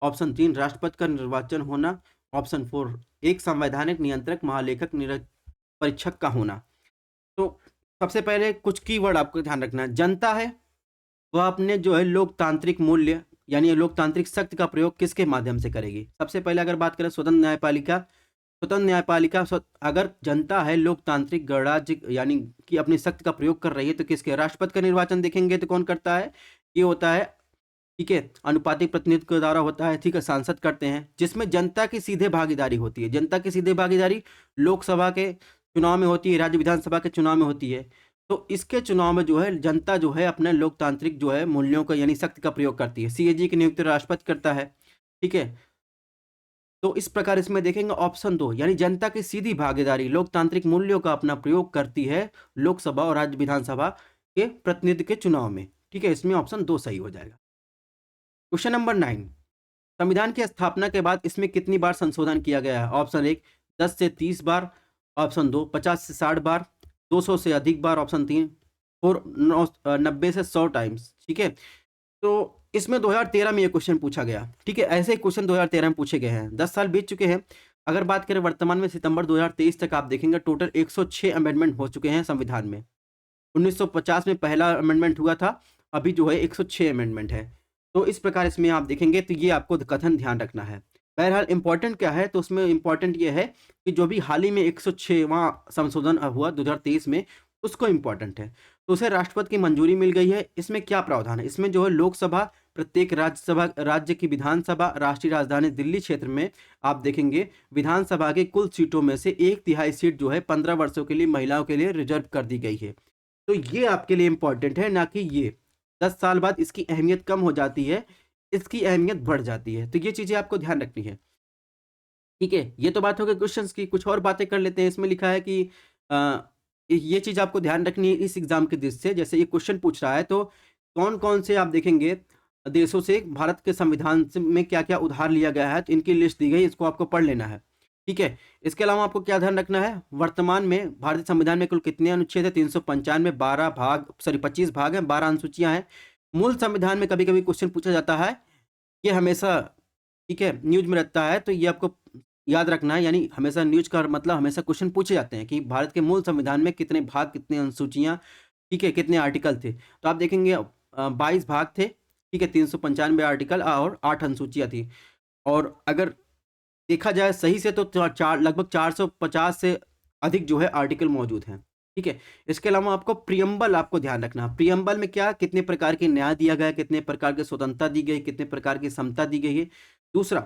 ऑप्शन 3, राष्ट्रपति का निर्वाचन होना। ऑप्शन 4, एक संवैधानिक नियंत्रक महालेखक परीक्षक का होना। तो सबसे पहले कुछ कीवर्ड आपको ध्यान रखना है। जनता है वह अपने जो है लोकतांत्रिक मूल्य यानी लोकतांत्रिक शक्ति का प्रयोग किसके माध्यम से करेगी? सबसे पहले अगर बात करें स्वतंत्र न्यायपालिका, अगर जनता है लोकतांत्रिक गणराज्य यानी कि अपनी शक्ति का प्रयोग कर रही है तो किसके? राष्ट्रपति का निर्वाचन देखेंगे तो कौन करता है? ये होता है, ठीक है, अनुपातिक प्रतिनिधित्व के द्वारा होता है, ठीक है, सांसद करते हैं, जिसमें जनता की सीधे भागीदारी होती है। जनता की सीधे भागीदारी लोकसभा के चुनाव में होती है, राज्य विधानसभा के चुनाव में होती है। तो इसके चुनाव में जो है जनता जो है अपने लोकतांत्रिक जो है मूल्यों का यानी शक्ति का प्रयोग करती है। सीएजी की नियुक्ति राष्ट्रपति करता है, ठीक है, तो इस प्रकार इसमें देखेंगे ऑप्शन 2 यानी जनता की सीधी भागीदारी लोकतांत्रिक मूल्यों का अपना प्रयोग करती है लोकसभा और राज्य विधानसभा के प्रतिनिधि के चुनाव में। ठीक है, इसमें ऑप्शन 2 सही हो जाएगा। क्वेश्चन नंबर 9, संविधान की स्थापना के बाद इसमें कितनी बार संशोधन किया गया है? ऑप्शन 1 10 से 30 बार, ऑप्शन 2 50 से 60 बार, 200 से अधिक बार, ऑप्शन 3 और 90 से 100 टाइम्स। ठीक है, तो इसमें 2013 में ये क्वेश्चन पूछा गया। ठीक है, ऐसे ही क्वेश्चन 2013 में पूछे गए हैं। 10 साल बीत चुके हैं। अगर बात करें वर्तमान में सितंबर 2023 तक आप देखेंगे टोटल 106 अमेंडमेंट हो चुके हैं संविधान में। 1950 में पहला अमेंडमेंट हुआ था, अभी जो है 106 अमेंडमेंट है। तो इस प्रकार इसमें आप देखेंगे तो ये आपको कथन ध्यान रखना है। बहरहाल इंपॉर्टेंट क्या है, तो उसमें इंपॉर्टेंट ये है कि जो भी हाल ही में 106वां संशोधन हुआ 2023 में, उसको इंपॉर्टेंट है। तो उसे राष्ट्रपति की मंजूरी मिल गई है। इसमें क्या प्रावधान है? इसमें जो है लोकसभा, प्रत्येक राज्य की विधानसभा, राष्ट्रीय राजधानी दिल्ली क्षेत्र में आप देखेंगे विधानसभा की कुल सीटों में से 1/3 सीट जो है 15 वर्षों के लिए महिलाओं के लिए रिजर्व कर दी गई है। तो ये आपके लिए इंपॉर्टेंट है, ना कि ये 10 साल बाद इसकी अहमियत कम हो जाती है, इसकी अहमियत बढ़ जाती है। तो ये चीज़ें आपको ध्यान रखनी है। ठीक है, ये तो बात हो गई क्वेश्चंस की। कुछ और बातें कर लेते हैं। इसमें लिखा है कि ये चीज़ आपको ध्यान रखनी है इस एग्जाम के दृष्टि से। जैसे ये क्वेश्चन पूछ रहा है तो कौन-कौन से आप देखेंगे देशों से भारत के संविधान से में क्या-क्या उधार लिया गया है, तो इनकी लिस्ट दी गई है, इसको आपको पढ़ लेना है। ठीक है, इसके अलावा आपको क्या ध्यान रखना है, वर्तमान में भारतीय संविधान में कुल कितने अनुच्छेद है? 395, 12 भाग, सॉरी 25 भाग हैं, 12 अनुसूचियाँ हैं। मूल संविधान में कभी-कभी क्वेश्चन पूछा जाता है, ये हमेशा ठीक है न्यूज़ में रहता है, तो ये आपको याद रखना है। यानी हमेशा न्यूज़ का मतलब हमेशा क्वेश्चन पूछे जाते हैं कि भारत के मूल संविधान में कितने भाग, कितनी अनुसूचियाँ, ठीक है, कितने आर्टिकल थे। तो आप देखेंगे 22 भाग थे, ठीक है, 395 आर्टिकल और 8 अनुसूचियाँ थी। और अगर देखा जाए सही से तो लगभग 450 से अधिक जो है आर्टिकल मौजूद हैं। ठीक है, इसके अलावा आपको प्रियम्बल आपको ध्यान रखना। प्रियम्बल में क्या कितने प्रकार के न्याय दिया गया है, कितने प्रकार की स्वतंत्रता दी गई, कितने प्रकार की समता दी गई है। दूसरा,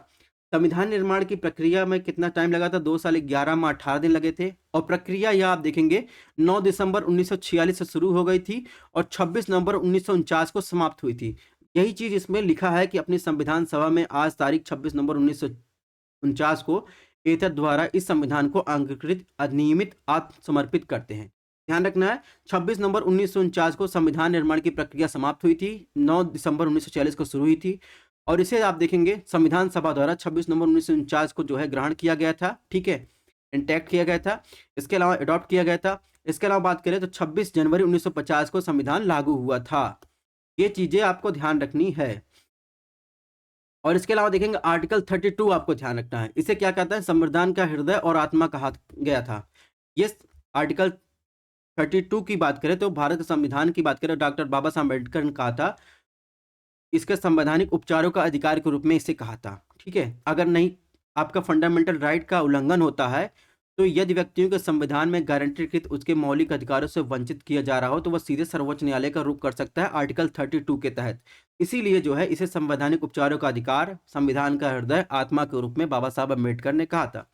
संविधान निर्माण की प्रक्रिया में कितना टाइम लगा था? 2 साल 11 माह 18 दिन लगे थे। और प्रक्रिया यह आप देखेंगे 9 दिसंबर 1946 से शुरू हो गई थी और 26 नवंबर 1949 को समाप्त हुई थी। यही चीज़ इसमें लिखा है कि अपनी संविधान सभा में आज तारीख 26 नवंबर 1949 को एतद द्वारा इस संविधान को अंगीकृत अधिनियमित आत्मसमर्पित करते हैं। ध्यान रखना है 26 नवंबर 1949 को संविधान निर्माण की प्रक्रिया समाप्त हुई थी, 9 दिसंबर 1946 को शुरू हुई थी और इसे आप देखेंगे संविधान सभा द्वारा 26 नवंबर 1949 को जो है ग्रहण किया गया था। ठीक है, इंटैक्ट किया गया था। इसके अलावा अडॉप्ट किया गया था। इसके अलावा बात करें तो 26 जनवरी 1950 को संविधान लागू हुआ था। ये चीज़ें आपको ध्यान रखनी है। और इसके अलावा देखेंगे आर्टिकल 32 आपको ध्यान रखना है। इसे क्या कहता है? संविधान का हृदय और आत्मा कहा गया था। ये आर्टिकल 32 की बात करें तो भारत के संविधान की बात करें, डॉक्टर बाबा साहब अम्बेडकर ने कहा था, इसके संवैधानिक उपचारों का अधिकार के रूप में इसे कहा था। ठीक है, अगर नहीं आपका फंडामेंटल राइट का उल्लंघन होता है तो यदि व्यक्तियों के संविधान में गारंटीकृत उसके मौलिक अधिकारों से वंचित किया जा रहा हो तो वह सीधे सर्वोच्च न्यायालय का रुख कर सकता है आर्टिकल 32 के तहत। इसीलिए जो है इसे संवैधानिक उपचारों का अधिकार, संविधान का हृदय, आत्मा के रूप में बाबा साहब अम्बेडकर ने कहा था।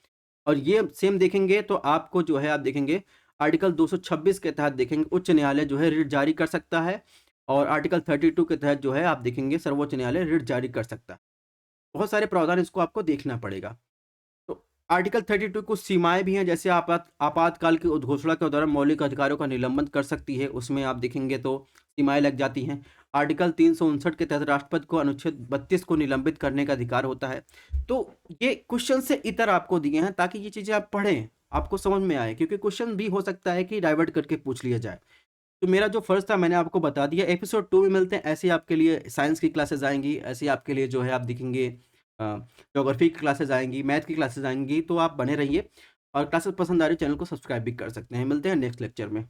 और ये सेम देखेंगे तो आपको जो है आप देखेंगे आर्टिकल 226 के तहत देखेंगे उच्च न्यायालय जो है रिट जारी कर सकता है और आर्टिकल 32 के तहत जो है आप देखेंगे सर्वोच्च न्यायालय रिट जारी कर सकता है। बहुत सारे प्रावधान इसको आपको देखना पड़ेगा। तो आर्टिकल 32 कुछ सीमाएं भी हैं, जैसे आपातकाल की उद्घोषणा के दौरान मौलिक अधिकारों का निलंबन कर सकती है, उसमें आप देखेंगे तो सीमाएं लग जाती हैं। आर्टिकल 359 के तहत राष्ट्रपति को अनुच्छेद 32 को निलंबित करने का अधिकार होता है। तो ये क्वेश्चन से इतर आपको दिए हैं ताकि ये चीज़ें आप पढ़ें, आपको समझ में आए, क्योंकि क्वेश्चन भी हो सकता है कि डाइवर्ट करके पूछ लिया जाए। तो मेरा जो फर्ज था मैंने आपको बता दिया। एपिसोड 2 में मिलते हैं। ऐसे आपके लिए साइंस की क्लासेस आएंगी, ऐसे आपके लिए जो है आप देखेंगे ज्योग्राफी की क्लासेस आएंगी, मैथ की क्लासेस आएंगी। तो आप बने रहिए और क्लासेस पसंद आ रही चैनल को सब्सक्राइब भी कर सकते हैं। मिलते हैं नेक्स्ट लेक्चर में।